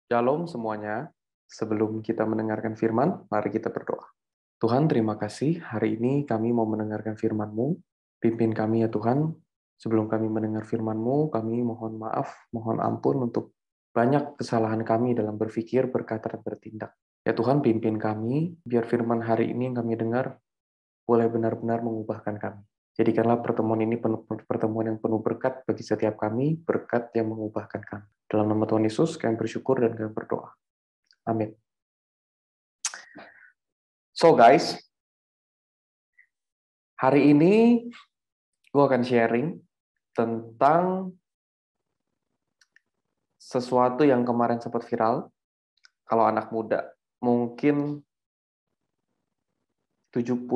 Shalom semuanya. Sebelum kita mendengarkan firman, mari kita berdoa. Tuhan, terima kasih. Hari ini kami mau mendengarkan firman-Mu. Pimpin kami ya Tuhan. Sebelum kami mendengar firman-Mu, kami mohon maaf, mohon ampun untuk banyak kesalahan kami dalam berpikir, berkata, dan bertindak. Ya Tuhan, pimpin kami, biar firman hari ini yang kami dengar boleh benar-benar mengubahkan kami. Jadikanlah pertemuan ini pertemuan yang penuh berkat bagi setiap kami, berkat yang mengubahkan kami. Dalam nama Tuhan Yesus, kami bersyukur dan kami berdoa. Amin. So guys, hari ini gue akan sharing tentang sesuatu yang kemarin sempat viral. Kalau anak muda, mungkin 70%,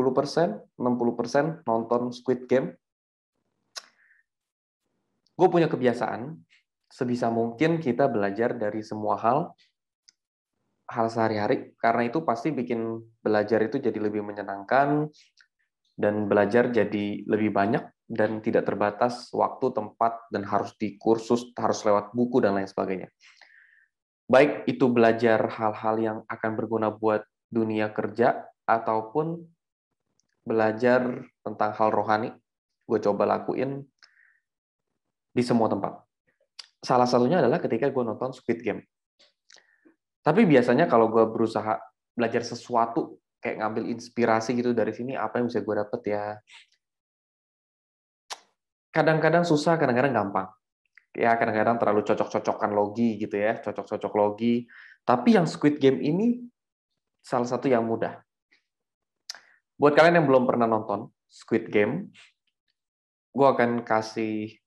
60% nonton Squid Game. Gue punya kebiasaan, sebisa mungkin kita belajar dari semua hal sehari-hari, karena itu pasti bikin belajar itu jadi lebih menyenangkan, dan belajar jadi lebih banyak, dan tidak terbatas waktu, tempat, dan harus di kursus, harus lewat buku, dan lain sebagainya. Baik itu belajar hal-hal yang akan berguna buat dunia kerja, ataupun belajar tentang hal rohani, gue coba lakuin di semua tempat. Salah satunya adalah ketika gue nonton Squid Game. Tapi biasanya kalau gue berusaha belajar sesuatu, kayak ngambil inspirasi gitu dari sini, apa yang bisa gue dapet ya, kadang-kadang susah, kadang-kadang gampang. Ya, kadang-kadang terlalu cocok-cocokan logi gitu ya, cocok-cocok logi. Tapi yang Squid Game ini salah satu yang mudah. Buat kalian yang belum pernah nonton Squid Game, gue akan kasih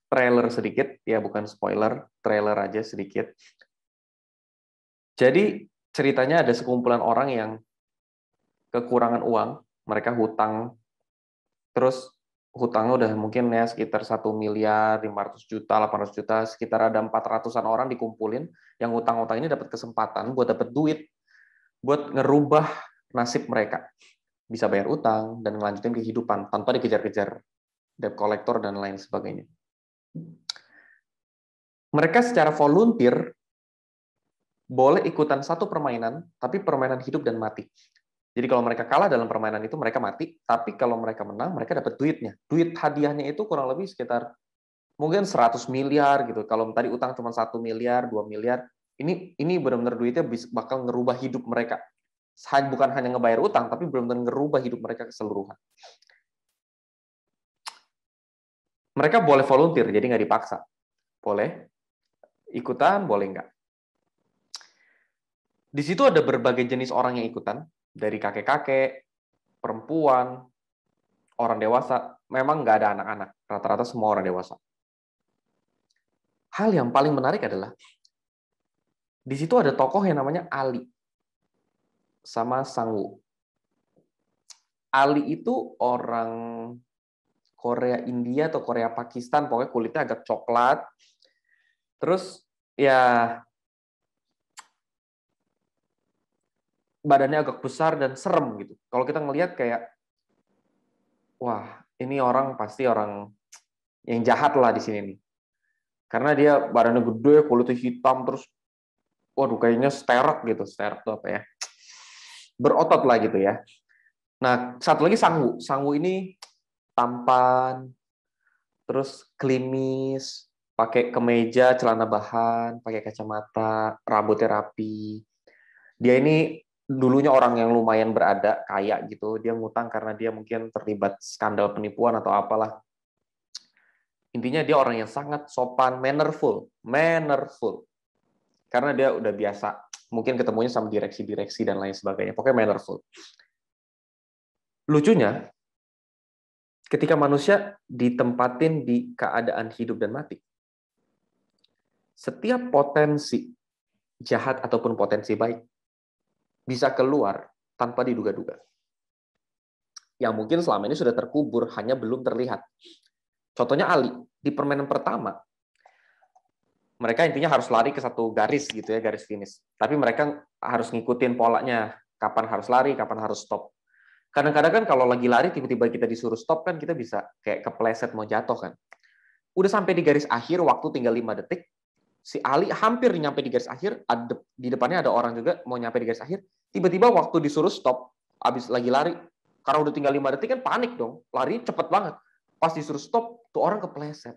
trailer sedikit, ya bukan spoiler, trailer aja sedikit. Jadi ceritanya ada sekumpulan orang yang kekurangan uang, mereka hutang, terus hutangnya udah mungkin ya sekitar 1.500.000.000, 500 juta, 800 juta, sekitar ada 400-an orang dikumpulin, yang hutang-hutang ini dapat kesempatan buat dapat duit, buat ngerubah nasib mereka. Bisa bayar utang dan ngelanjutin kehidupan tanpa dikejar-kejar debt collector dan lain sebagainya. Mereka secara volunteer boleh ikutan satu permainan, tapi permainan hidup dan mati. Jadi kalau mereka kalah dalam permainan itu, mereka mati. Tapi kalau mereka menang, mereka dapat duitnya. Duit hadiahnya itu kurang lebih sekitar mungkin 100 miliar gitu. Kalau tadi utang cuma 1 miliar, 2 miliar, ini benar-benar duitnya bakal ngerubah hidup mereka. Bukan hanya ngebayar utang, tapi benar-benar ngerubah hidup mereka keseluruhan. Mereka boleh volunteer, jadi nggak dipaksa. Boleh ikutan, boleh nggak. Di situ ada berbagai jenis orang yang ikutan, dari kakek-kakek, perempuan, orang dewasa. Memang nggak ada anak-anak, rata-rata semua orang dewasa. Hal yang paling menarik adalah, di situ ada tokoh yang namanya Ali, sama Sang-woo. Ali itu orang Korea India atau Korea Pakistan, pokoknya kulitnya agak coklat. Terus ya badannya agak besar dan serem gitu. Kalau kita ngelihat kayak, wah ini orang pasti orang yang jahat lah di sini nih. Karena dia badannya gede, kulitnya hitam, terus waduh kayaknya sterek gitu. Sterek itu apa ya? Berotot lah gitu ya. Nah, satu lagi Sang-woo. Sang-woo ini tampan, terus klimis, pakai kemeja, celana bahan, pakai kacamata, rambutnya rapi. Dia ini dulunya orang yang lumayan berada, kaya gitu. Dia ngutang karena dia mungkin terlibat skandal penipuan atau apalah. Intinya dia orang yang sangat sopan, mannerful. Karena dia udah biasa, mungkin ketemunya sama direksi-direksi dan lain sebagainya. Pokoknya mannerful. Lucunya, ketika manusia ditempatin di keadaan hidup dan mati, setiap potensi jahat ataupun potensi baik bisa keluar tanpa diduga-duga. Yang mungkin selama ini sudah terkubur, hanya belum terlihat. Contohnya Ali, di permainan pertama, mereka intinya harus lari ke satu garis gitu ya, garis finish. Tapi mereka harus ngikutin polanya, kapan harus lari, kapan harus stop. Kadang-kadang kan kalau lagi lari, tiba-tiba kita disuruh stop, kan kita bisa kayak kepleset mau jatuh kan. Udah sampai di garis akhir, waktu tinggal 5 detik, Si Ali hampir nyampe di garis akhir, di depannya ada orang juga mau nyampe di garis akhir, tiba-tiba waktu disuruh stop, abis lagi lari, karena udah tinggal 5 detik kan panik dong, lari cepet banget. Pas disuruh stop, tuh orang kepleset.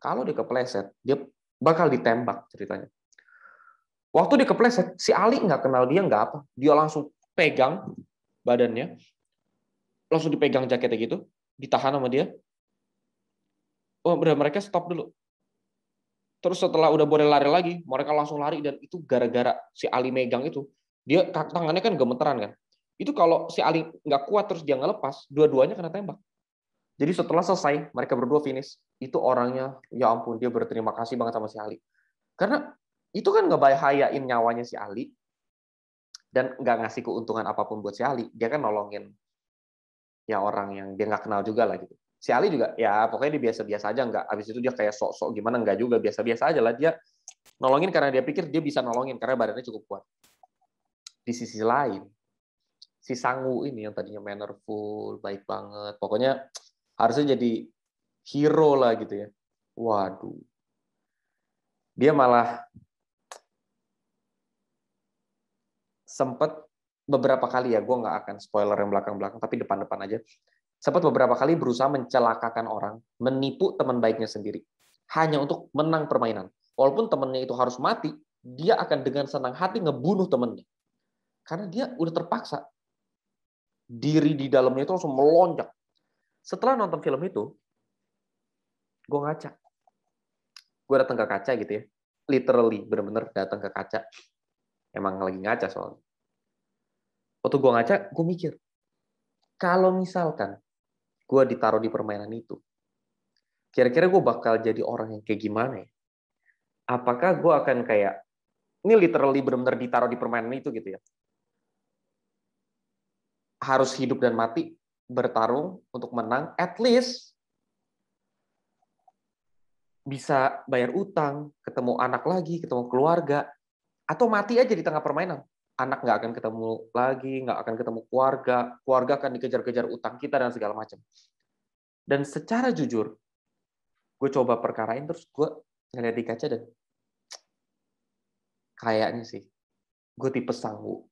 Kalau dia kepleset, dia bakal ditembak ceritanya. Waktu dia kepleset, si Ali nggak kenal dia, nggak apa. Dia langsung pegang badannya, langsung dipegang jaketnya gitu, ditahan sama dia. Oh, udah mereka stop dulu. Terus setelah udah boleh lari lagi, mereka langsung lari, dan itu gara-gara si Ali megang itu. Dia tangannya kan gemeteran kan. Itu kalau si Ali nggak kuat terus dia ngelepas, dua-duanya kena tembak. Jadi setelah selesai, mereka berdua finish. Itu orangnya, ya ampun, dia berterima kasih banget sama si Ali. Karena itu kan ngebahayain nyawanya si Ali, dan nggak ngasih keuntungan apapun buat si Ali. Dia kan nolongin ya orang yang dia nggak kenal juga lah gitu. Si Ali juga ya pokoknya dia biasa-biasa aja, nggak abis itu dia kayak sok-sok gimana, nggak juga, biasa-biasa aja lah. Dia nolongin karena dia pikir dia bisa nolongin karena badannya cukup kuat. Di sisi lain, si Sangu ini yang tadinya mannerful, baik banget, pokoknya harusnya jadi hero lah gitu ya. Waduh, dia malah sempet beberapa kali, ya gue nggak akan spoiler yang belakang-belakang, tapi depan-depan aja, sempat beberapa kali berusaha mencelakakan orang, menipu teman baiknya sendiri, hanya untuk menang permainan. Walaupun temannya itu harus mati, dia akan dengan senang hati ngebunuh temannya. Karena dia udah terpaksa. Diri di dalamnya itu langsung melonjak. Setelah nonton film itu, gue ngaca. Gue datang ke kaca gitu ya. Literally, bener-bener datang ke kaca. Emang lagi ngaca soalnya. Waktu gue ngaca, gue mikir, kalau misalkan gue ditaruh di permainan itu, kira-kira gue bakal jadi orang yang kayak gimana ya? Apakah gue akan kayak, ini literally benar-benar ditaruh di permainan itu gitu ya, harus hidup dan mati, bertarung untuk menang, at least bisa bayar utang, ketemu anak lagi, ketemu keluarga, atau mati aja di tengah permainan. Anak nggak akan ketemu lagi, nggak akan ketemu keluarga, keluarga akan dikejar-kejar utang kita dan segala macam. Dan secara jujur, gue coba perkarain, terus gue ngeliat di kaca dan kayaknya sih, gue tipe Sangu.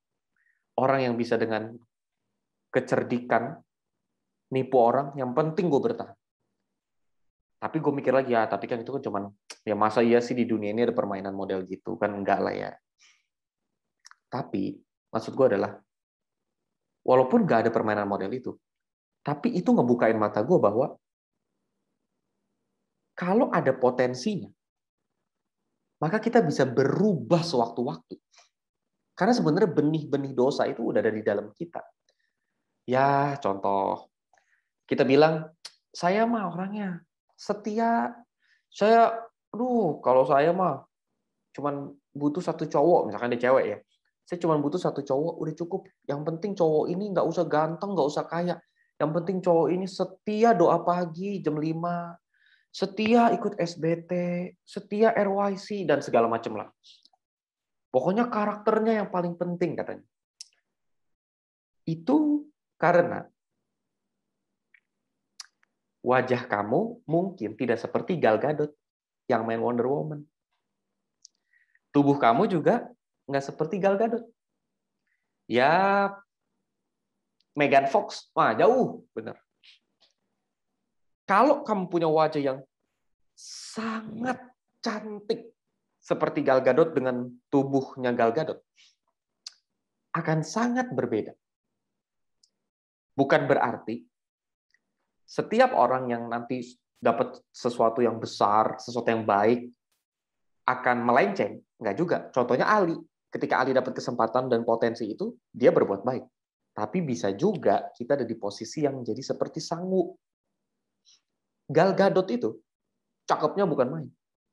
Orang yang bisa dengan kecerdikan nipu orang, yang penting gue bertahan. Tapi gue mikir lagi, ya tapi kan itu kan cuman, ya masa iya sih di dunia ini ada permainan model gitu, kan enggak lah ya. Tapi maksud gue adalah, walaupun nggak ada permainan model itu, tapi itu ngebukain mata gue bahwa kalau ada potensinya, maka kita bisa berubah sewaktu-waktu. Karena sebenarnya benih-benih dosa itu udah ada di dalam kita. Ya, contoh, kita bilang, saya mah orangnya setia, saya, kalau saya mah cuman butuh satu cowok, misalkan dia cewek ya, saya cuma butuh satu cowok, udah cukup. Yang penting cowok ini nggak usah ganteng, nggak usah kaya. Yang penting cowok ini setia doa pagi jam 5, setia ikut SBT, setia RYC, dan segala macam lah. Pokoknya karakternya yang paling penting katanya. Itu karena wajah kamu mungkin tidak seperti Gal Gadot yang main Wonder Woman. Tubuh kamu juga nggak seperti Gal Gadot. Ya, Megan Fox, wah jauh, bener. Kalau kamu punya wajah yang sangat cantik seperti Gal Gadot dengan tubuhnya Gal Gadot, akan sangat berbeda. Bukan berarti setiap orang yang nanti dapat sesuatu yang besar, sesuatu yang baik, akan melenceng. Enggak juga. Contohnya Ali. Ketika Ali dapat kesempatan dan potensi itu, dia berbuat baik. Tapi bisa juga kita ada di posisi yang jadi seperti Sangu. Gal Gadot itu, cakepnya bukan main.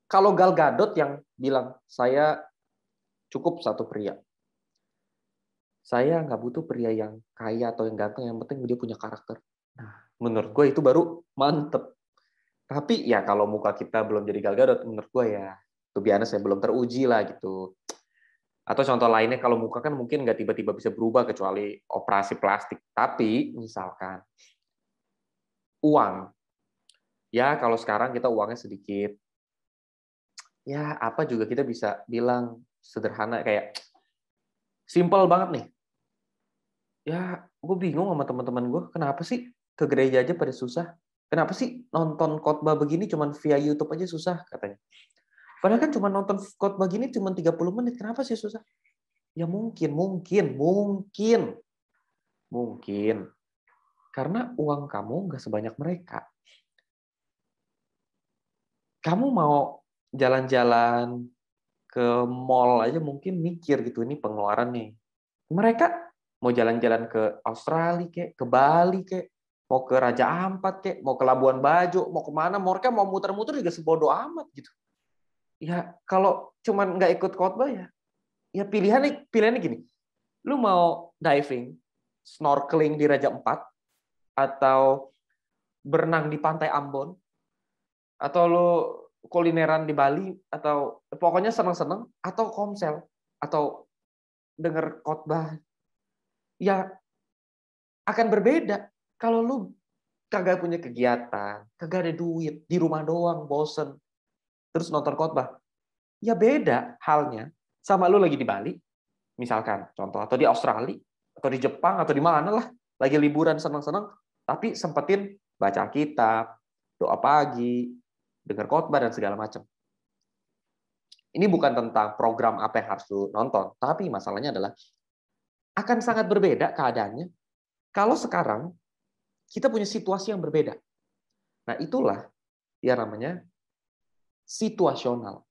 Kalau Gal Gadot yang bilang, saya cukup satu pria. Saya nggak butuh pria yang kaya atau yang ganteng, yang penting dia punya karakter. Nah, menurut gue itu baru mantep. Tapi ya kalau muka kita belum jadi Gal Gadot, menurut gue ya, to be honest, saya belum teruji lah gitu. Atau contoh lainnya, kalau muka kan mungkin nggak tiba-tiba bisa berubah kecuali operasi plastik. Tapi misalkan uang, ya kalau sekarang kita uangnya sedikit, Ya, apa juga kita bisa bilang sederhana kayak simple banget nih. Ya, gue bingung sama teman-teman gue, kenapa sih ke gereja aja pada susah? Kenapa sih nonton khotbah begini cuman via YouTube aja susah katanya. Padahal kan cuma nonton khotbah gini cuma 30 menit, kenapa sih susah? Ya mungkin. Karena uang kamu nggak sebanyak mereka. Kamu mau jalan-jalan ke mall aja mungkin mikir gitu, ini pengeluaran nih. Mereka mau jalan-jalan ke Australia kek, ke Bali kek, mau ke Raja Ampat kek, mau ke Labuan Bajo, mau kemana, mereka mau muter-muter juga sebodoh amat gitu. Ya kalau cuman nggak ikut khotbah ya pilihannya gini. Lu mau diving, snorkeling di Raja Ampat, atau berenang di pantai Ambon, atau lu kulineran di Bali, atau pokoknya seneng-seneng, atau komsel, atau denger khotbah, ya akan berbeda. Kalau lu kagak punya kegiatan, kagak ada duit, di rumah doang, bosen, terus nonton khotbah, ya beda halnya sama lu lagi di Bali, misalkan, contoh, atau di Australia, atau di Jepang, atau di mana lah, lagi liburan seneng-seneng, tapi sempetin baca kitab, doa pagi, dengar khotbah, dan segala macam. Ini bukan tentang program apa yang harus lu nonton, tapi masalahnya adalah akan sangat berbeda keadaannya kalau sekarang kita punya situasi yang berbeda. Nah, itulah yang namanya situasional.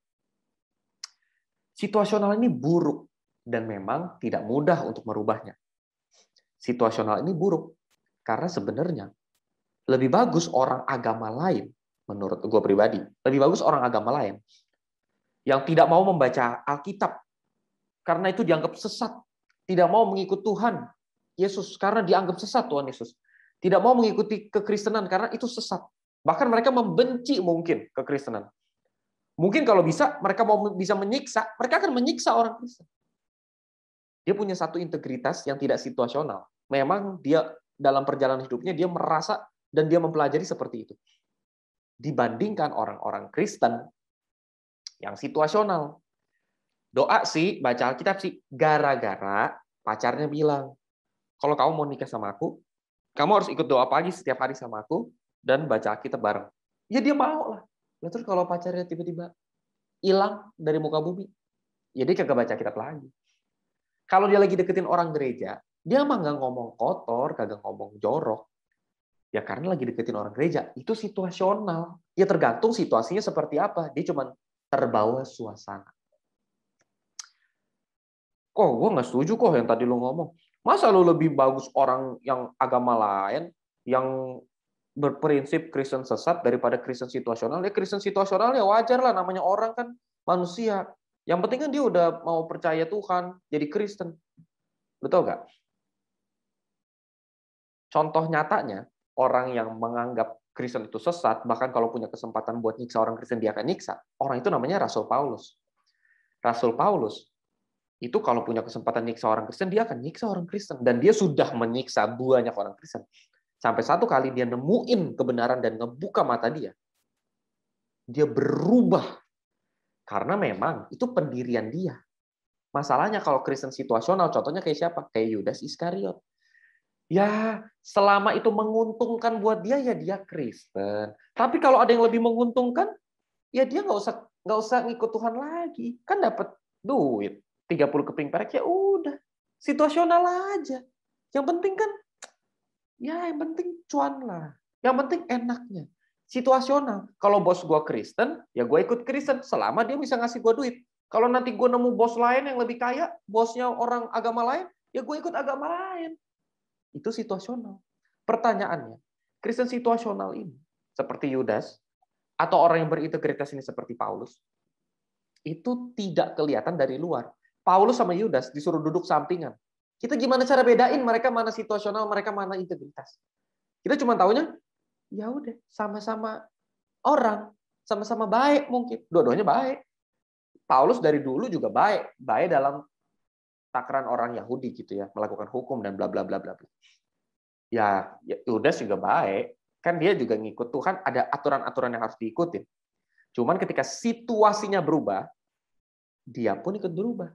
Situasional ini buruk dan memang tidak mudah untuk merubahnya. Situasional ini buruk karena sebenarnya lebih bagus orang agama lain, menurut gue pribadi, lebih bagus orang agama lain yang tidak mau membaca Alkitab karena itu dianggap sesat, tidak mau mengikut Tuhan Yesus karena dianggap sesat Tuhan Yesus, tidak mau mengikuti kekristenan karena itu sesat. Bahkan mereka membenci mungkin kekristenan. Mungkin kalau bisa mereka mau bisa menyiksa, mereka akan menyiksa orang Kristen. Dia punya satu integritas yang tidak situasional. Memang dia dalam perjalanan hidupnya dia merasa dan dia mempelajari seperti itu. Dibandingkan orang-orang Kristen yang situasional. Doa sih, baca Alkitab sih, gara-gara pacarnya bilang, kalau kamu mau nikah sama aku, kamu harus ikut doa pagi setiap hari sama aku, dan baca Alkitab bareng. Ya dia mau lah. Ya, terus kalau pacarnya tiba-tiba hilang dari muka bumi, ya dia kagak baca Alkitab lagi. Kalau dia lagi deketin orang gereja, dia mah nggak ngomong kotor, kagak ngomong jorok. Ya karena lagi deketin orang gereja, itu situasional. Ya tergantung situasinya seperti apa. Dia cuma terbawa suasana. Kok gue nggak setuju kok yang tadi lu ngomong. Masa lu lebih bagus orang yang agama lain, yang berprinsip Kristen sesat daripada Kristen situasional? Ya Kristen situasional ya wajar lah, namanya orang kan manusia. Yang penting kan dia udah mau percaya Tuhan, jadi Kristen. Betul nggak? Contoh nyatanya, orang yang menganggap Kristen itu sesat, bahkan kalau punya kesempatan buat nyiksa orang Kristen, dia akan nyiksa. Orang itu namanya Rasul Paulus. Rasul Paulus itu kalau punya kesempatan nyiksa orang Kristen, dia akan nyiksa orang Kristen. Dan dia sudah menyiksa banyak orang Kristen. Sampai satu kali dia nemuin kebenaran dan ngebuka mata dia. Dia berubah. Karena memang itu pendirian dia. Masalahnya kalau Kristen situasional, contohnya kayak siapa? Kayak Yudas Iskariot. Ya, selama itu menguntungkan buat dia, ya dia Kristen. Tapi kalau ada yang lebih menguntungkan, ya dia nggak usah ngikut Tuhan lagi. Kan dapat duit 30 keping perak, ya udah. Situasional aja. Yang penting kan, ya yang penting cuan lah. Yang penting enaknya. Situasional. Kalau bos gue Kristen, ya gue ikut Kristen. Selama dia bisa ngasih gue duit. Kalau nanti gue nemu bos lain yang lebih kaya, bosnya orang agama lain, ya gue ikut agama lain. Itu situasional. Pertanyaannya, Kristen situasional ini, seperti Yudas, atau orang yang berintegritas ini seperti Paulus, itu tidak kelihatan dari luar. Paulus sama Yudas disuruh duduk sampingan. Kita gimana cara bedain mereka mana situasional, mereka mana integritas? Kita cuma tahunya, ya udah, sama-sama orang, sama-sama baik mungkin. Dua-duanya baik. Paulus dari dulu juga baik, baik dalam takaran orang Yahudi gitu ya, melakukan hukum dan bla bla bla bla. Ya Yudas juga baik, kan dia juga ngikut Tuhan, ada aturan-aturan yang harus diikutin. Cuman ketika situasinya berubah, dia pun ikut berubah.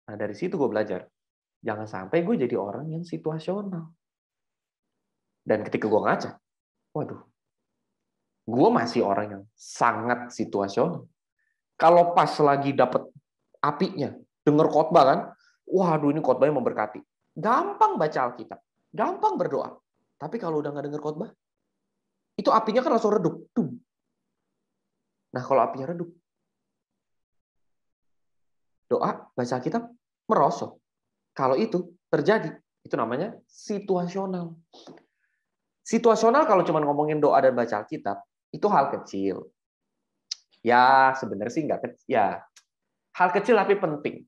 Nah, dari situ gue belajar. Jangan sampai gue jadi orang yang situasional. Dan ketika gue ngaca, waduh, gue masih orang yang sangat situasional. Kalau pas lagi dapet apinya, denger khotbah kan, waduh ini khotbahnya memberkati. Gampang baca Alkitab, gampang berdoa. Tapi kalau udah nggak denger khotbah, itu apinya kan langsung redup. Nah kalau apinya redup, doa, baca Alkitab, merosot. Kalau itu terjadi, itu namanya situasional. Situasional kalau cuma ngomongin doa dan baca Alkitab, itu hal kecil. Ya, sebenarnya sih nggak kecil. Ya, hal kecil tapi penting.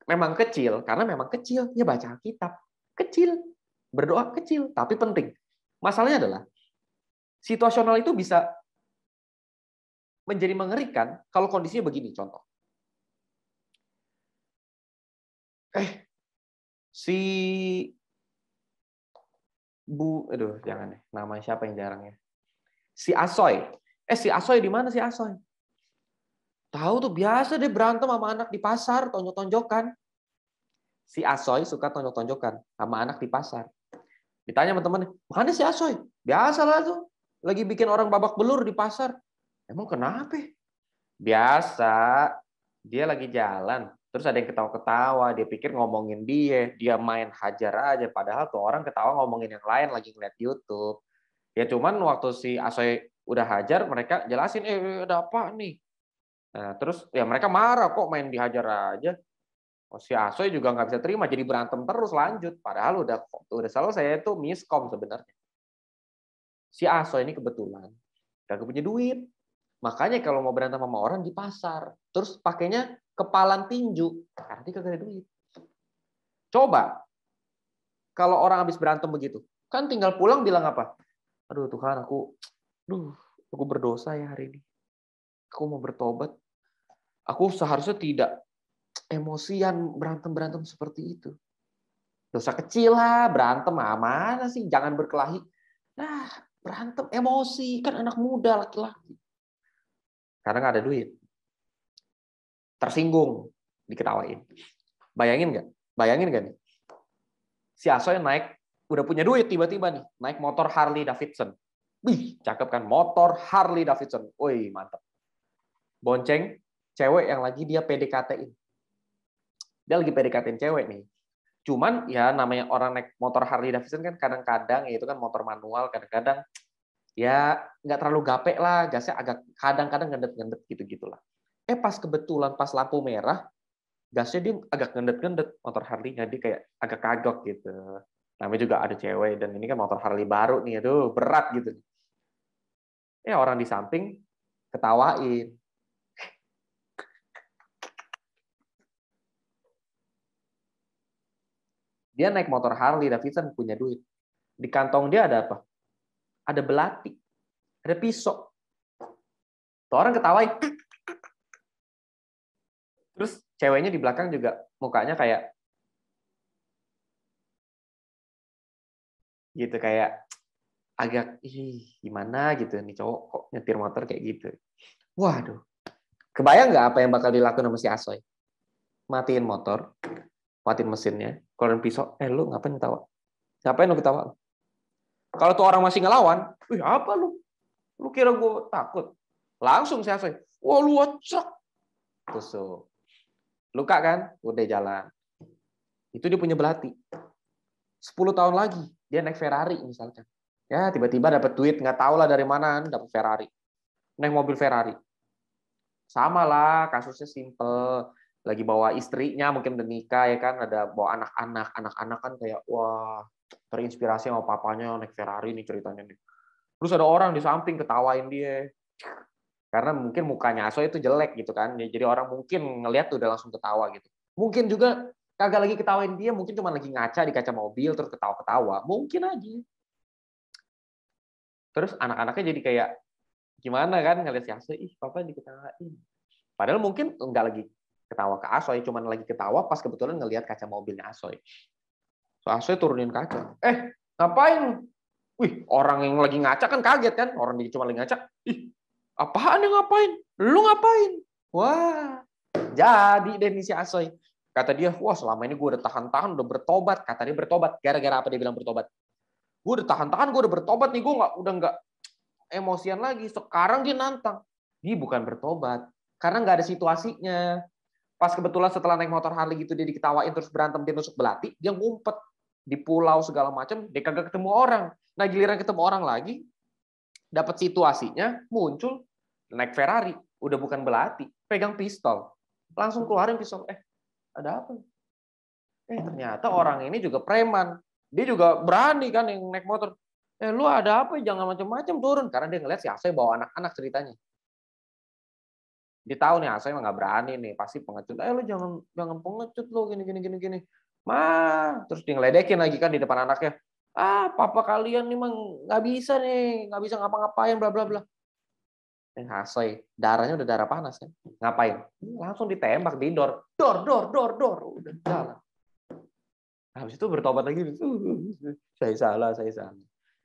Memang kecil, karena memang kecil. Ya baca Alkitab. Kecil. Berdoa kecil, tapi penting. Masalahnya adalah, situasional itu bisa menjadi mengerikan kalau kondisinya begini, contoh. Si jangan deh. Nama siapa yang jarang ya? Si Asoy. Si Asoy di mana si Asoy? Tahu tuh biasa dia berantem sama anak di pasar, tonjok-tonjokan. Si Asoy suka tonjok-tonjokan sama anak di pasar. Ditanya sama temennya, mana si Asoy? Biasalah tuh, lagi bikin orang babak belur di pasar. Emang kenapa? Biasa, dia lagi jalan. Terus ada yang ketawa-ketawa, dia pikir ngomongin dia main hajar aja. Padahal tuh orang ketawa ngomongin yang lain, lagi ngeliat YouTube. Ya cuman waktu si Asoy udah hajar, mereka jelasin, ada apa nih? Nah, terus ya mereka marah, kok main dihajar aja. Oh, si Asoy juga nggak bisa terima, jadi berantem terus lanjut. Padahal udah selesai, itu miskom sebenarnya. Si Asoy ini kebetulan gak punya duit. Makanya kalau mau berantem sama orang di pasar, terus pakainya kepalan tinju, karena dia kagak ada duit. Coba, kalau orang habis berantem begitu, kan tinggal pulang bilang apa? Aduh Tuhan, aku berdosa ya hari ini. Aku mau bertobat. Aku seharusnya tidak emosian berantem seperti itu. Dosa kecil lah, berantem mana sih? Jangan berkelahi. Nah, berantem emosi, kan anak muda laki-laki. Karena nggak ada duit. Tersinggung, diketawain. Bayangin nggak? Bayangin nggak nih? Si Asoy naik, udah punya duit tiba-tiba nih, naik motor Harley Davidson. Wih, cakep kan? Motor Harley Davidson. Wih, mantap. Bonceng cewek yang lagi dia PDKT-in. Dia lagi PDKT-in cewek nih. Cuman ya namanya orang naik motor Harley Davidson kan kadang-kadang ya itu kan motor manual, kadang-kadang ya nggak terlalu gapek lah, gasnya agak kadang-kadang ngendet-ngendet gitu-gitulah. Pas kebetulan pas lampu merah, gasnya dia agak ngendet-ngendet motor Harley-nya, dia kayak agak kagok gitu. Namanya juga ada cewek dan ini kan motor Harley baru nih, aduh berat gitu. Orang di samping ketawain. Dia naik motor Harley Davidson, punya duit. Di kantong dia ada apa? Ada belati, ada pisau. Tuh orang ketawain. Terus ceweknya di belakang juga mukanya kayak gitu, kayak agak gimana gitu nih cowok kok nyetir motor kayak gitu. Waduh. Kebayang nggak apa yang bakal dilakukan sama si Asoy? Matiin motor, matiin mesinnya, keluarin pisau, lu ngapain ketawa? Ngapain lu ketawa? Kalau tuh orang masih ngelawan, apa lu? Lu kira gue takut? Langsung si Asoy, wah lu acak. Tusuk. Luka kan? Udah jalan. Itu dia punya belati. 10 tahun lagi, dia naik Ferrari misalkan. Ya, tiba-tiba dapat duit, nggak tahu lah dari mana, dapat Ferrari. Naik mobil Ferrari. Sama lah, kasusnya simple. Lagi bawa istrinya, mungkin udah nikah ya kan, ada bawa anak-anak. Anak-anak kan kayak, wah, terinspirasi sama papanya naik Ferrari nih ceritanya nih. Terus ada orang di samping ketawain dia. Karena mungkin mukanya Aso itu jelek gitu kan. Jadi orang mungkin ngelihat tuh udah langsung ketawa gitu. Mungkin juga kagak lagi ketawain dia, mungkin cuma lagi ngaca di kaca mobil terus ketawa-ketawa. Mungkin aja. Terus anak-anaknya jadi kayak gimana kan ngeliat si Asoy, papa diketawain. Padahal mungkin nggak lagi ketawa ke Asoy, cuman lagi ketawa pas kebetulan ngelihat kaca mobilnya Asoy. So Asoy turunin kaca. Ngapain? Wih, orang yang lagi ngaca kan kaget kan, orang dia cuma lagi ngaca. Apaan yang ngapain? Lu ngapain? Wah, jadi deh nih si Asoy. Kata dia, wah selama ini gue udah tahan-tahan, udah bertobat. Kata dia bertobat. Gara-gara apa dia bilang bertobat? Gue udah tahan-tahan, gue udah bertobat nih. Gue udah nggak emosian lagi. Sekarang dia nantang. Dia bukan bertobat. Karena nggak ada situasinya. Pas kebetulan setelah naik motor Harley gitu, dia diketawain terus berantem, dia nusuk belati, dia ngumpet di pulau segala macam, dia kagak ketemu orang. Nah giliran ketemu orang lagi, dapat situasinya, muncul naik Ferrari, udah bukan belati, pegang pistol. Langsung keluarin pistol. Ada apa? Ternyata orang ini juga preman. Dia juga berani kan yang naik motor. Lu ada apa? Jangan macam-macam turun. Karena dia ngeliat si Asoy bawa anak-anak ceritanya. Dia tahu nih Asoy emang nggak berani nih, pasti pengecut. Lu jangan pengecut lo gini. Terus dia ngeledekin lagi kan di depan anaknya. Papa kalian nih emang nggak bisa nih, nggak bisa ngapa-ngapain bla bla bla. Asoy, darahnya udah darah panas kan. Ngapain? Langsung ditembak di dor. Dor. Udah jalan. Habis itu bertobat lagi. Saya salah.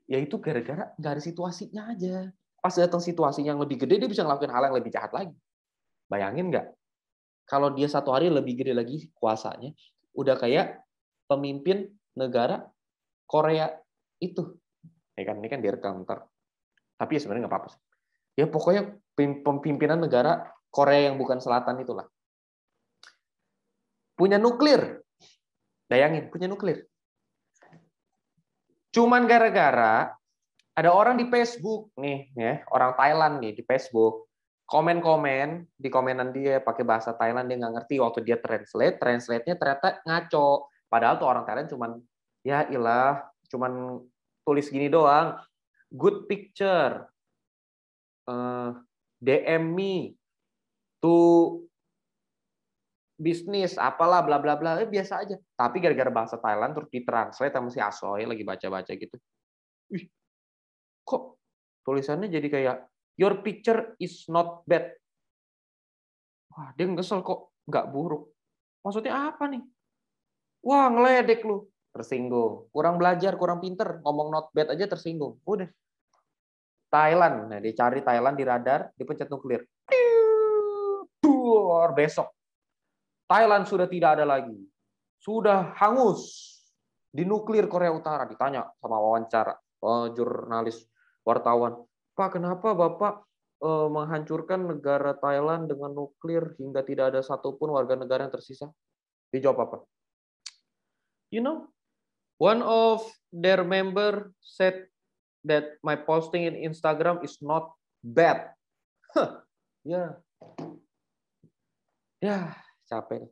Ya itu gara-gara nggak ada situasinya aja. Pas datang situasi yang lebih gede, dia bisa ngelakuin hal yang lebih jahat lagi. Bayangin nggak? Kalau dia satu hari lebih gede lagi kuasanya, udah kayak pemimpin negara Korea itu. Ini kan direkam ntar. Tapi ya sebenarnya nggak apa-apa. Ya pokoknya pemimpinan negara Korea yang bukan selatan itulah. Punya nuklir. Bayangin, punya nuklir. Cuman gara-gara ada orang di Facebook nih, ya, orang Thailand nih di Facebook, komen-komen di komenan dia pakai bahasa Thailand, dia nggak ngerti waktu dia translate-nya ternyata ngaco. Padahal tuh orang Thailand cuman tulis gini doang, good picture, DM me to bisnis apalah bla bla bla, biasa aja. Tapi gara-gara bahasa Thailand terus ditranslate sama si Asoy lagi baca-baca gitu. Wih, kok tulisannya jadi kayak your picture is not bad. Wah, dia kesel kok nggak buruk. Maksudnya apa nih? Wah, ngeledek lu. Tersinggung. Kurang belajar, kurang pinter. Ngomong not bad aja tersinggung. Udah. Thailand. Nah, dia cari Thailand di radar, dipencet nuklir. Besok. Thailand sudah tidak ada lagi. Sudah hangus. Di nuklir Korea Utara. Ditanya sama wawancara. Jurnalis wartawan. Pak, kenapa Bapak menghancurkan negara Thailand dengan nuklir hingga tidak ada satupun warga negara yang tersisa? Dijawab apa? You know, one of their member said that my posting in Instagram is not bad. Ya, capek.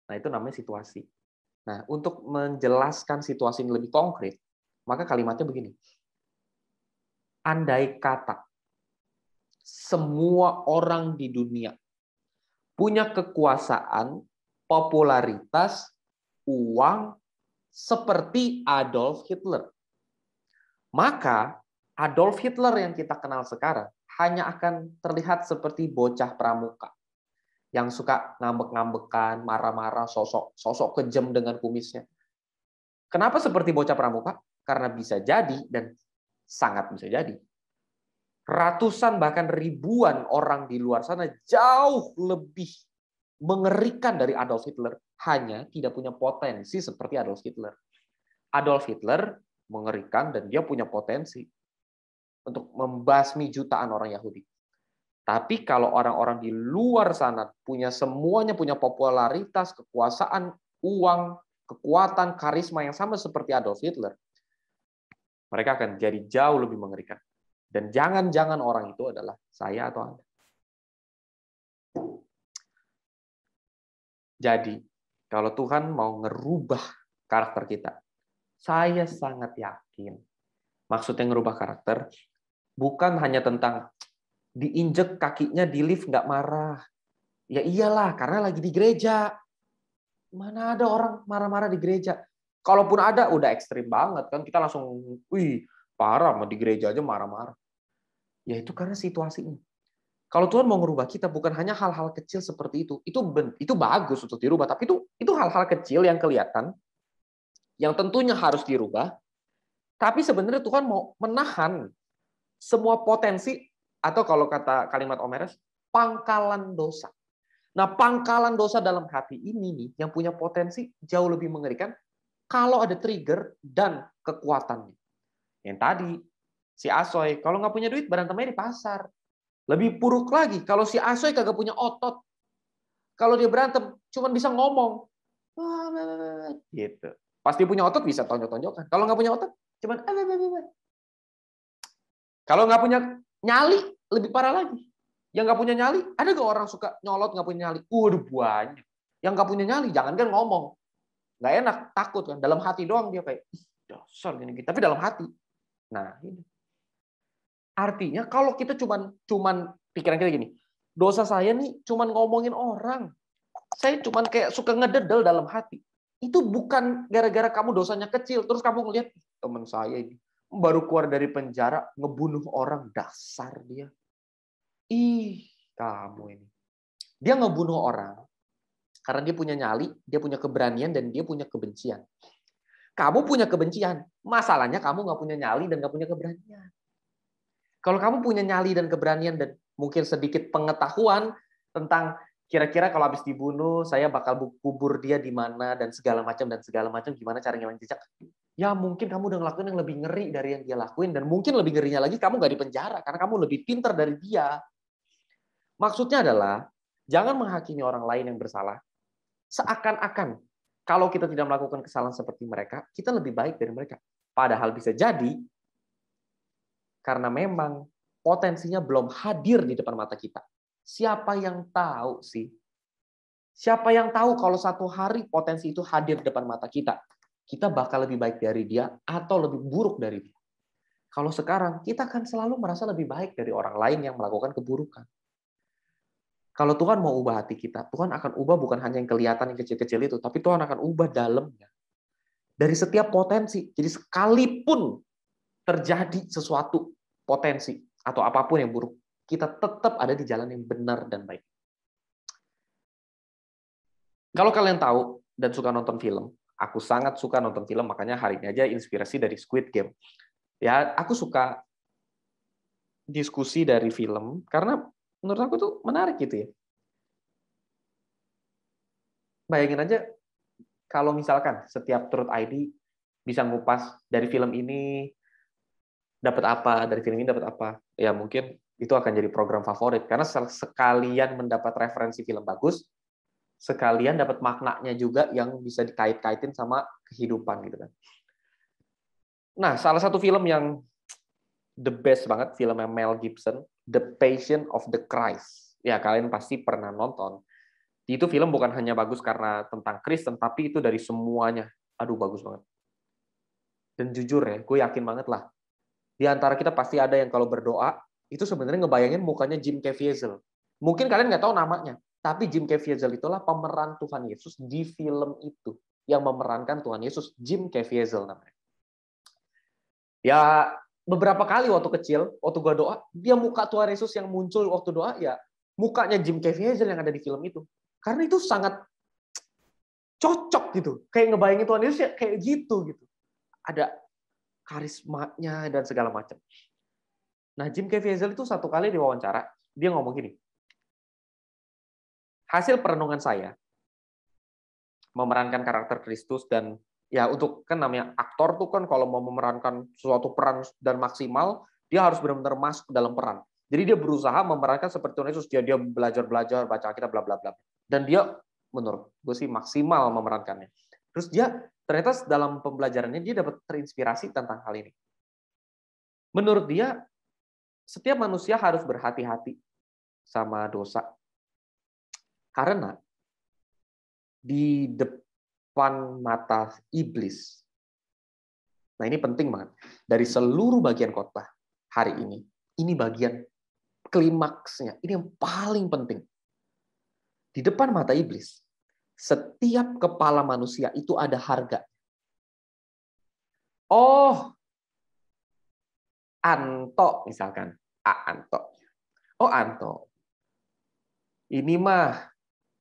Nah, itu namanya situasi. Nah, untuk menjelaskan situasi ini lebih konkret, maka kalimatnya begini. Andai kata semua orang di dunia punya kekuasaan, popularitas, uang seperti Adolf Hitler, maka Adolf Hitler yang kita kenal sekarang hanya akan terlihat seperti bocah pramuka yang suka ngambek-ngambekan, marah-marah, sosok kejam dengan kumisnya. Kenapa seperti bocah pramuka? Karena bisa jadi dan sangat bisa jadi ratusan bahkan ribuan orang di luar sana jauh lebih mengerikan dari Adolf Hitler, hanya tidak punya potensi seperti Adolf Hitler. Adolf Hitler mengerikan dan dia punya potensi untuk membasmi jutaan orang Yahudi. Tapi kalau orang-orang di luar sana semuanya punya popularitas, kekuasaan, uang, kekuatan, karisma yang sama seperti Adolf Hitler, mereka akan jadi jauh lebih mengerikan. Dan jangan-jangan orang itu adalah saya atau Anda. Jadi, kalau Tuhan mau ngerubah karakter kita, saya sangat yakin. Maksudnya ngerubah karakter, bukan hanya tentang diinjek kakinya di lift nggak marah. Ya iyalah, karena lagi di gereja. Mana ada orang marah-marah di gereja? Kalaupun ada, udah ekstrim banget kan. Kita langsung, parah, di gereja aja marah-marah. Ya itu karena situasinya. Kalau Tuhan mau ngerubah kita, bukan hanya hal-hal kecil seperti itu. Itu bagus untuk dirubah, tapi itu hal-hal kecil yang kelihatan, yang tentunya harus dirubah. Tapi sebenarnya Tuhan mau menahan semua potensi Atau kalau kata kalimat Om Eres, pangkalan dosa. Nah, pangkalan dosa dalam hati ini nih yang punya potensi jauh lebih mengerikan kalau ada trigger dan kekuatannya. Yang tadi, si Asoy, kalau nggak punya duit, berantemnya di pasar. Lebih buruk lagi, kalau si Asoy kagak punya otot. Kalau dia berantem, cuma bisa ngomong. Gitu. Pasti punya otot bisa tonjok-tonjokan. Kalau nggak punya otot, cuman kalau nggak punya nyali, lebih parah lagi. Yang nggak punya nyali, ada nggak orang suka nyolot nggak punya nyali? Waduh, banyak. Yang nggak punya nyali, jangan kan ngomong. Nggak enak, takut kan. Dalam hati doang dia kayak, dasar gini. Tapi dalam hati. Nah, ini. Artinya kalau kita cuman pikiran kita gini, dosa saya nih cuman ngomongin orang. Saya cuman kayak suka ngededel dalam hati. Itu bukan gara-gara kamu dosanya kecil, terus kamu ngelihat teman saya ini baru keluar dari penjara ngebunuh orang, dasar dia. Ih, kamu ini. Dia ngebunuh orang karena dia punya nyali, dia punya keberanian, dan dia punya kebencian. Kamu punya kebencian, masalahnya kamu nggak punya nyali dan nggak punya keberanian. Kalau kamu punya nyali dan keberanian dan mungkin sedikit pengetahuan tentang kira-kira kalau habis dibunuh saya bakal kubur dia di mana dan segala macam gimana cara ngilang jejak. Ya mungkin kamu udah ngelakuin yang lebih ngeri dari yang dia lakuin, dan mungkin lebih ngerinya lagi kamu nggak di penjara karena kamu lebih pintar dari dia. Maksudnya adalah jangan menghakimi orang lain yang bersalah seakan-akan kalau kita tidak melakukan kesalahan seperti mereka, kita lebih baik dari mereka. Padahal bisa jadi karena memang potensinya belum hadir di depan mata kita. Siapa yang tahu sih? Siapa yang tahu kalau satu hari potensi itu hadir di depan mata kita? Kita bakal lebih baik dari dia atau lebih buruk dari dia. Kalau sekarang, kita akan selalu merasa lebih baik dari orang lain yang melakukan keburukan. Kalau Tuhan mau ubah hati kita, Tuhan akan ubah bukan hanya yang kelihatan yang kecil-kecil itu, tapi Tuhan akan ubah dalamnya. Dari setiap potensi. Jadi sekalipun terjadi sesuatu potensi atau apapun yang buruk, kita tetap ada di jalan yang benar dan baik. Kalau kalian tahu dan suka nonton film, aku sangat suka nonton film, makanya hari ini aja inspirasi dari Squid Game. Ya, aku suka diskusi dari film karena menurut aku tuh menarik gitu ya. Bayangin aja kalau misalkan setiap Truth ID bisa ngupas dari film ini dapat apa, dari film ini dapat apa. Ya mungkin itu akan jadi program favorit karena sekalian mendapat referensi film bagus, sekalian dapat maknanya juga yang bisa dikait-kaitin sama kehidupan gitu kan. Nah, salah satu film yang the best banget, filmnya Mel Gibson, The Passion of the Christ. Ya, kalian pasti pernah nonton. Itu film bukan hanya bagus karena tentang Kristen, tapi itu dari semuanya. Aduh, bagus banget. Dan jujur ya, gue yakin banget lah. Di antara kita pasti ada yang kalau berdoa, itu sebenarnya ngebayangin mukanya Jim Caviezel. Mungkin kalian nggak tahu namanya, tapi Jim Caviezel itulah pemeran Tuhan Yesus di film itu. Yang memerankan Tuhan Yesus, Jim Caviezel namanya. Ya, beberapa kali waktu kecil, waktu gue doa, dia muka Tuhan Yesus yang muncul waktu doa, ya mukanya Jim Caviezel yang ada di film itu. Karena itu sangat cocok gitu. Kayak ngebayangin Tuhan Yesus ya kayak gitu. Ada karismanya dan segala macam. Nah, Jim Caviezel itu satu kali diwawancara, dia ngomong gini, hasil perenungan saya, memerankan karakter Kristus dan ya untuk kan namanya aktor tuh kan kalau mau memerankan suatu peran dan maksimal, dia harus benar-benar masuk ke dalam peran. Jadi dia berusaha memerankan seperti Tuhan Yesus, dia belajar baca Alkitab bla bla bla. Dan dia menurut gue sih maksimal memerankannya. Terus dia ternyata dalam pembelajarannya dia dapat terinspirasi tentang hal ini. Menurut dia setiap manusia harus berhati-hati sama dosa. Karena di depan mata iblis. Nah, ini penting banget. Dari seluruh bagian khotbah hari ini bagian klimaksnya. Ini yang paling penting. Di depan mata iblis, setiap kepala manusia itu ada harga. Oh, Anto misalkan. Anto. Oh, Anto. Ini mah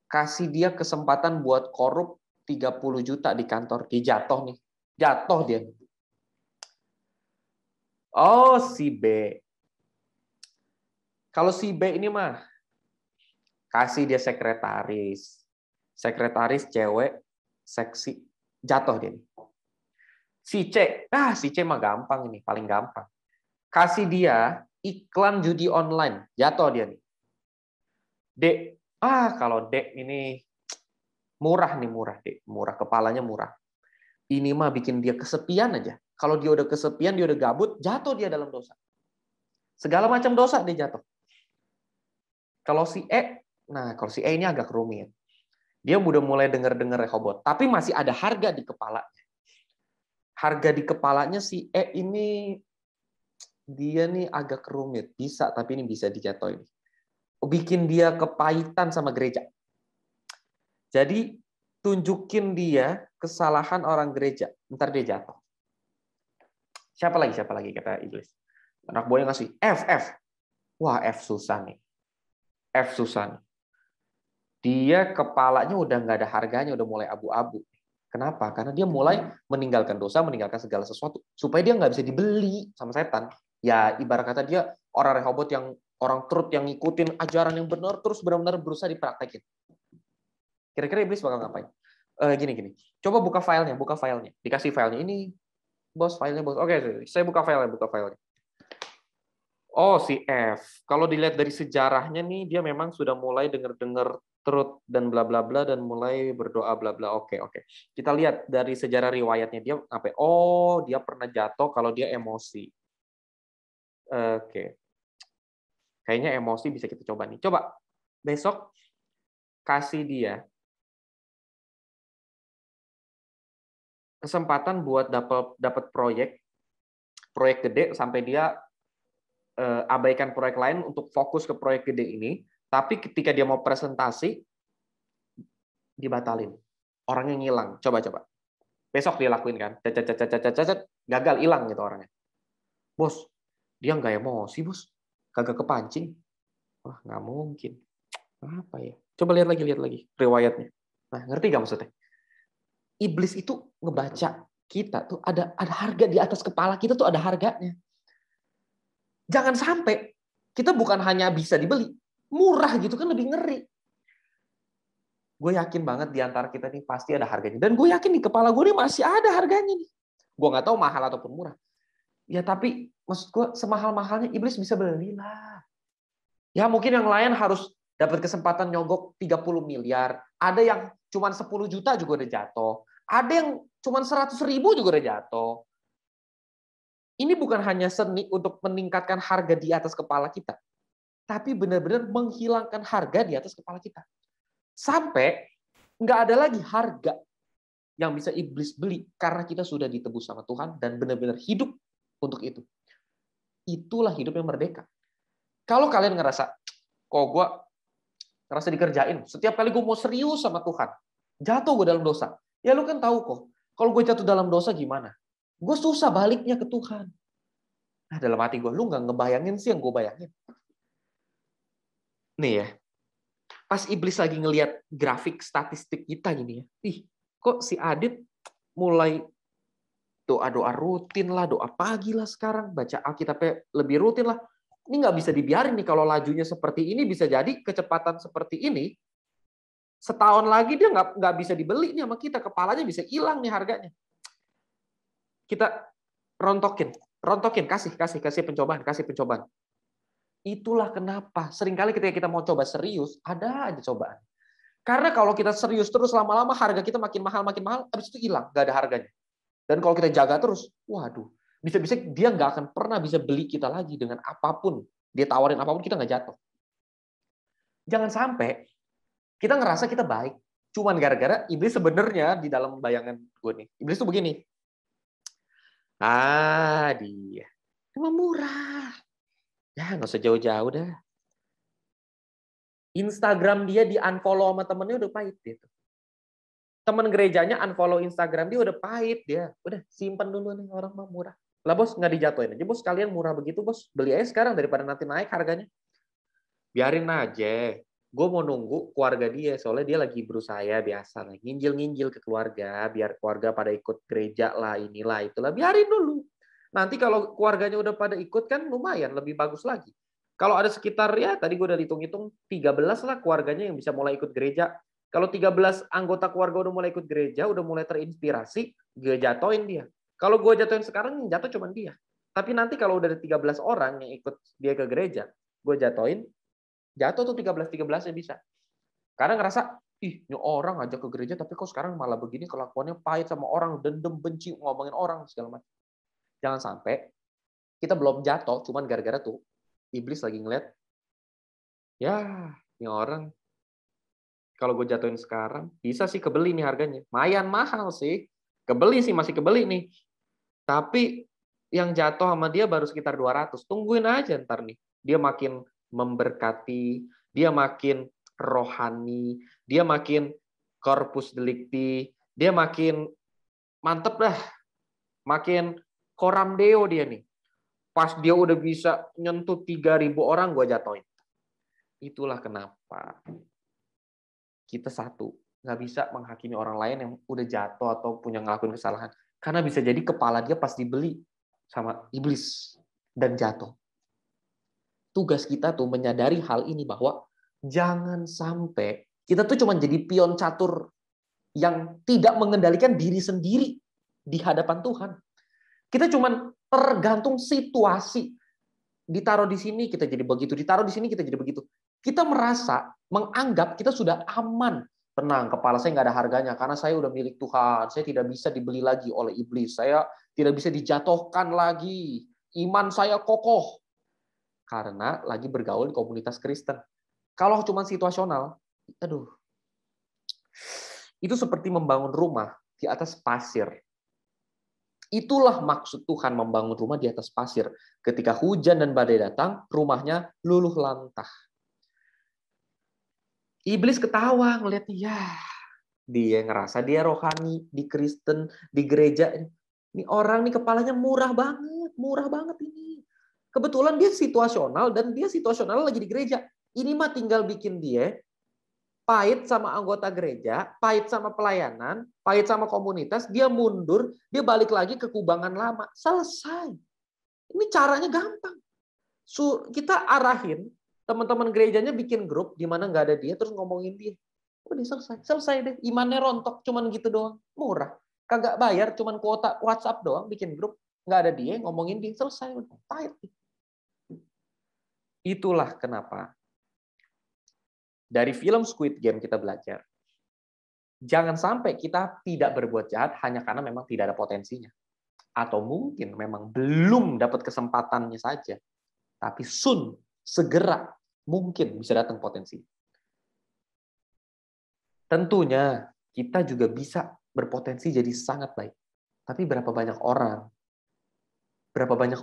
kasih dia kesempatan buat korup 30 juta di kantor. Dia jatuh nih. Jatuh dia. Oh, si B. Kalau si B ini mah, kasih dia sekretaris. Sekretaris cewek, seksi, jatuh dia. Si C mah gampang ini, paling gampang. Kasih dia iklan judi online, jatuh dia nih. D, kalau D ini murah nih, murah, kepalanya murah. Ini mah bikin dia kesepian aja. Kalau dia udah kesepian, dia udah gabut, jatuh dia dalam dosa. Segala macam dosa dia jatuh. Kalau si E ini agak rumit. Dia udah mulai dengar-dengar Rehobot, tapi masih ada harga di kepalanya. Harga di kepalanya si E ini, dia nih agak rumit. Bisa, tapi ini bisa dijatuhin. Bikin dia kepahitan sama gereja. Jadi, tunjukin dia kesalahan orang gereja. Ntar dia jatuh. Siapa lagi kata iblis. Anak buahnya ngasih F. Wah, F susah nih. Dia kepalanya udah nggak ada harganya, udah mulai abu-abu. Kenapa? Karena dia mulai meninggalkan dosa, meninggalkan segala sesuatu. Supaya dia nggak bisa dibeli sama setan. Ya, ibarat kata dia orang Rehobot yang orang truth yang ngikutin ajaran yang benar, terus benar-benar berusaha dipraktekin. Kira-kira iblis bakal ngapain? Gini. Coba buka filenya. Dikasih filenya. Ini, bos, filenya, bos. Oke, saya buka filenya. Oh, si F. Kalau dilihat dari sejarahnya nih, dia memang sudah mulai dengar-dengar truth dan bla bla bla dan mulai berdoa bla bla. Oke. Kita lihat dari sejarah riwayatnya dia apa? Oh, dia pernah jatuh kalau dia emosi. Oke. Kayaknya emosi bisa kita coba nih. Coba besok kasih dia kesempatan buat dapat proyek gede sampai dia abaikan proyek lain untuk fokus ke proyek gede ini, tapi ketika dia mau presentasi, dibatalin. Orangnya ngilang. Coba. Besok dia lakuin kan. Gagal, hilang gitu orangnya. Bos, dia nggak emosi, bos. Kagak kepancing. Wah, nggak mungkin. Apa ya? Coba lihat lagi riwayatnya. Nah, ngerti nggak maksudnya? Iblis itu ngebaca kita tuh ada harga di atas kepala kita tuh ada harganya. Jangan sampai kita bukan hanya bisa dibeli, murah gitu kan lebih ngeri. Gue yakin banget di antara kita nih pasti ada harganya. Dan gue yakin di kepala gue nih masih ada harganya nih. Gue nggak tahu mahal ataupun murah. Ya tapi maksud gue semahal-mahalnya iblis bisa beli lah. Ya mungkin yang lain harus dapat kesempatan nyogok 30 miliar. Ada yang cuma 10 juta juga udah jatuh. Ada yang cuma 100 ribu juga udah jatuh. Ini bukan hanya seni untuk meningkatkan harga di atas kepala kita, tapi benar-benar menghilangkan harga di atas kepala kita. Sampai nggak ada lagi harga yang bisa iblis beli karena kita sudah ditebus sama Tuhan dan benar-benar hidup untuk itu. Itulah hidup yang merdeka. Kalau kalian ngerasa, kok gue ngerasa dikerjain, setiap kali gue mau serius sama Tuhan, jatuh gue dalam dosa. Ya lu kan tahu kok, kalau gue jatuh dalam dosa gimana? Gue susah baliknya ke Tuhan. Nah, dalam hati gue, lu nggak ngebayangin sih yang gue bayangin. Nih ya, pas iblis lagi ngelihat grafik statistik kita gini ya, kok si Adit mulai doa-doa rutin lah, doa pagi lah sekarang, baca Alkitabnya lebih rutin lah. Ini nggak bisa dibiarin nih kalau lajunya seperti ini, bisa jadi kecepatan seperti ini, setahun lagi dia nggak bisa dibeli nih sama kita, kepalanya bisa hilang nih harganya. Kita rontokin, kasih pencobaan. Itulah kenapa seringkali ketika kita mau coba serius, ada aja cobaan. Karena kalau kita serius terus lama-lama harga kita makin mahal, habis itu hilang, nggak ada harganya. Dan kalau kita jaga terus, waduh, bisa-bisa dia nggak akan pernah bisa beli kita lagi dengan apapun. Dia tawarin apapun, kita nggak jatuh. Jangan sampai kita ngerasa kita baik, cuman gara-gara iblis sebenarnya di dalam bayangan gue nih. Iblis tuh begini. Dia cuma murah. Ya, nggak usah jauh-jauh dah. Instagram dia di unfollow sama temennya udah pahit gitu. Temen gerejanya unfollow Instagram dia udah pahit dia. Udah simpen dulu nih orang mah murah. Lah bos nggak dijatuhin aja bos, kalian murah begitu bos. Beli aja sekarang daripada nanti naik harganya. Biarin aja. Gue mau nunggu keluarga dia soalnya dia lagi berusaha ya biasa lah nginjil ke keluarga biar keluarga pada ikut gereja lah inilah itulah biarin dulu. Nanti kalau keluarganya udah pada ikut kan lumayan lebih bagus lagi. Kalau ada sekitar, ya tadi gue udah hitung-hitung, 13 lah keluarganya yang bisa mulai ikut gereja. Kalau 13 anggota keluarga udah mulai ikut gereja, udah mulai terinspirasi, gue jatoin dia. Kalau gue jatoin sekarang, yang jatuh cuma dia. Tapi nanti kalau udah ada 13 orang yang ikut dia ke gereja, gue jatoin, jatuh tuh 13-13-nya bisa. Karena ngerasa, ih, ini orang ngajak ke gereja, tapi kok sekarang malah begini, kelakuannya pahit sama orang, dendam, benci, ngomongin orang, segala macam. Jangan sampai kita belum jatuh, cuman gara-gara tuh iblis lagi ngeliat, ya, ini orang kalau gue jatuhin sekarang, bisa sih kebeli nih harganya. Lumayan mahal sih. Kebeli sih, masih kebeli nih. Tapi yang jatuh sama dia baru sekitar 200. Tungguin aja ntar nih. Dia makin memberkati, dia makin rohani, dia makin corpus delicti, dia makin mantep dah. Makin koram deo dia nih. Pas dia udah bisa nyentuh 3.000 orang, gue jatuhin. Itulah kenapa kita satu, nggak bisa menghakimi orang lain yang udah jatuh atau punya ngelakuin kesalahan. Karena bisa jadi kepala dia pas dibeli sama iblis dan jatuh. Tugas kita tuh menyadari hal ini bahwa jangan sampai kita tuh cuma jadi pion catur yang tidak mengendalikan diri sendiri di hadapan Tuhan. Kita cuma tergantung situasi. Ditaruh di sini kita jadi begitu, ditaruh di sini kita jadi begitu. Kita merasa, menganggap kita sudah aman. Tenang, kepala saya nggak ada harganya karena saya udah milik Tuhan. Saya tidak bisa dibeli lagi oleh iblis. Saya tidak bisa dijatuhkan lagi. Iman saya kokoh. Karena lagi bergaul di komunitas Kristen. Kalau cuma situasional, aduh, itu seperti membangun rumah di atas pasir. Itulah maksud Tuhan membangun rumah di atas pasir. Ketika hujan dan badai datang, rumahnya luluh lantah. Iblis ketawa ngeliatnya, ya, dia ngerasa dia rohani, di Kristen, di gereja. Ini orang nih kepalanya murah banget ini. Kebetulan dia situasional dan dia situasional lagi di gereja. Ini mah tinggal bikin dia pahit sama anggota gereja, pahit sama pelayanan, pahit sama komunitas, dia mundur, dia balik lagi ke kubangan lama. Selesai. Ini caranya gampang. Kita arahin, teman-teman gerejanya bikin grup di mana nggak ada dia, terus ngomongin dia. Udah selesai. Selesai deh. Imannya rontok, cuman gitu doang. Murah. Kagak bayar, cuman kuota WhatsApp doang, bikin grup. Nggak ada dia, ngomongin dia. Selesai. Pahit. Itulah kenapa dari film Squid Game kita belajar. Jangan sampai kita tidak berbuat jahat hanya karena memang tidak ada potensinya. Atau mungkin memang belum dapat kesempatannya saja. Tapi segera, mungkin bisa datang potensi. Tentunya kita juga bisa berpotensi jadi sangat baik. Tapi berapa banyak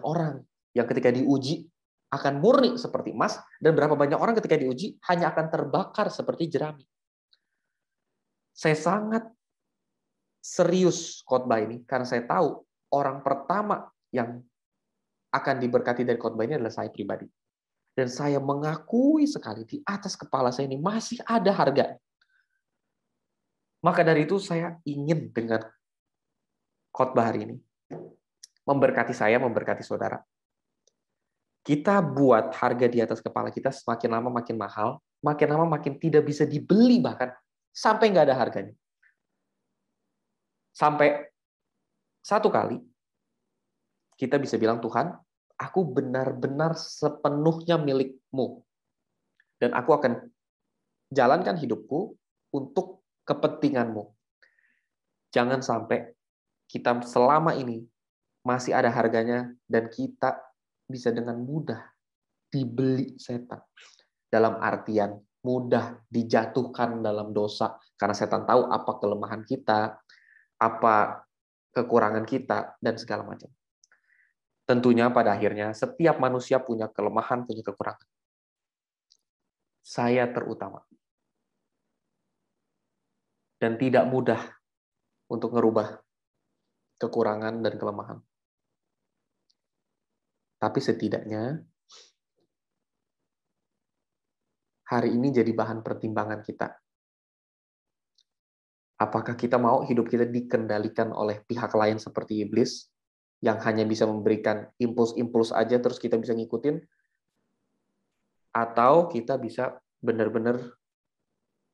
orang yang ketika diuji akan murni seperti emas, dan berapa banyak orang ketika diuji hanya akan terbakar seperti jerami. Saya sangat serius khotbah ini karena saya tahu orang pertama yang akan diberkati dari khotbah ini adalah saya pribadi. Dan saya mengakui sekali di atas kepala saya ini masih ada harga. Maka dari itu saya ingin dengan khotbah hari ini memberkati saya, memberkati saudara. Kita buat harga di atas kepala kita semakin lama makin mahal, makin lama makin tidak bisa dibeli bahkan, sampai nggak ada harganya. Sampai satu kali, kita bisa bilang, Tuhan, aku benar-benar sepenuhnya milik-Mu. Dan aku akan jalankan hidupku untuk kepentingan-Mu. Jangan sampai kita selama ini masih ada harganya dan kita bisa dengan mudah dibeli setan. Dalam artian mudah dijatuhkan dalam dosa. Karena setan tahu apa kelemahan kita, apa kekurangan kita, dan segala macam. Tentunya pada akhirnya setiap manusia punya kelemahan, punya kekurangan. Saya terutama. Dan tidak mudah untuk merubah kekurangan dan kelemahan. Tapi setidaknya hari ini jadi bahan pertimbangan kita. Apakah kita mau hidup kita dikendalikan oleh pihak lain seperti iblis, yang hanya bisa memberikan impuls-impuls aja terus kita bisa ngikutin? atau kita bisa benar-benar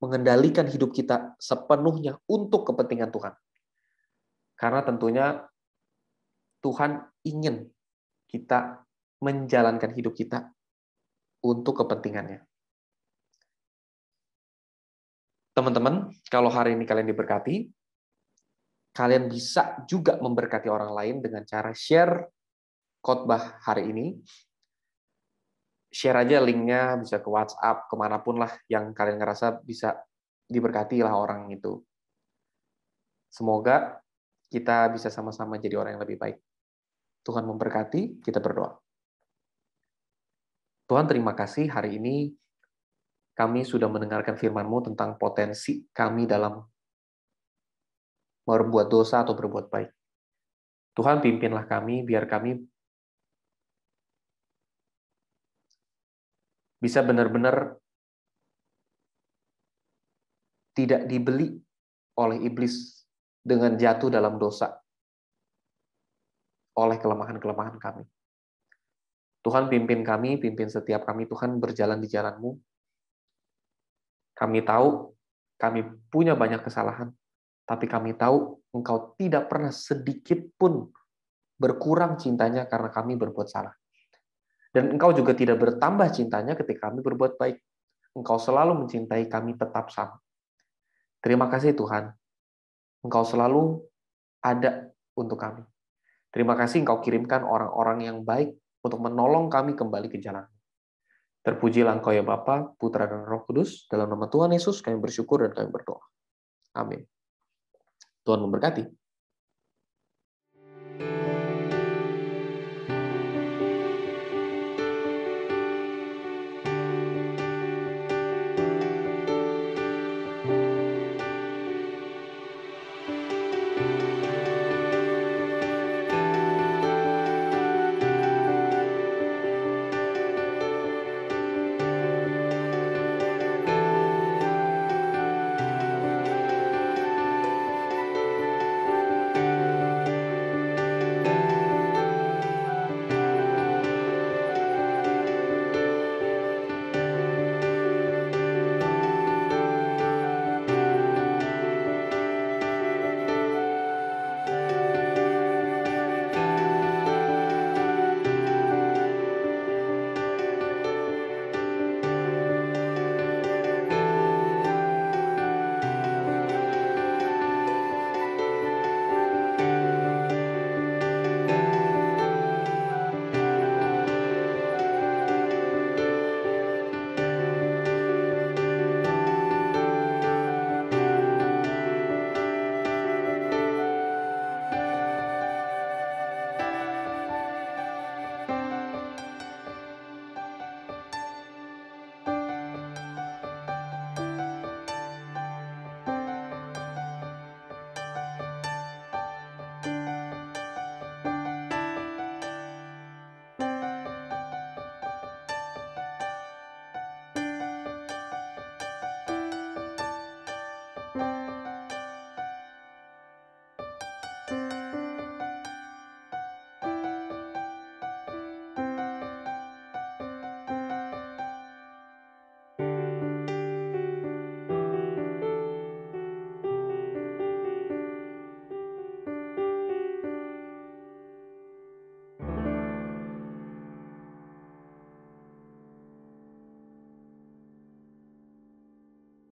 mengendalikan hidup kita sepenuhnya untuk kepentingan Tuhan. Karena tentunya Tuhan ingin kita menjalankan hidup kita untuk kepentingannya. Teman-teman, kalau hari ini kalian diberkati, kalian bisa juga memberkati orang lain dengan cara share khotbah hari ini. Share aja linknya, bisa ke WhatsApp, kemanapun lah yang kalian ngerasa bisa diberkati lah orang itu. Semoga kita bisa sama-sama jadi orang yang lebih baik. Tuhan memberkati, kita berdoa. Tuhan, terima kasih hari ini kami sudah mendengarkan firman-Mu tentang potensi kami dalam berbuat dosa atau berbuat baik. Tuhan, pimpinlah kami, biar kami bisa benar-benar tidak dibeli oleh iblis dengan jatuh dalam dosa oleh kelemahan-kelemahan kami. Tuhan, pimpin kami, pimpin setiap kami, Tuhan, berjalan di jalan-Mu. Kami tahu kami punya banyak kesalahan, tapi kami tahu Engkau tidak pernah sedikit pun berkurang cintanya karena kami berbuat salah. Dan Engkau juga tidak bertambah cintanya ketika kami berbuat baik. Engkau selalu mencintai kami tetap sama. Terima kasih Tuhan. Engkau selalu ada untuk kami. Terima kasih Engkau kirimkan orang-orang yang baik untuk menolong kami kembali ke jalan. Terpujilah Engkau ya Bapa, Putra dan Roh Kudus. Dalam nama Tuhan Yesus kami bersyukur dan kami berdoa. Amin. Tuhan memberkati.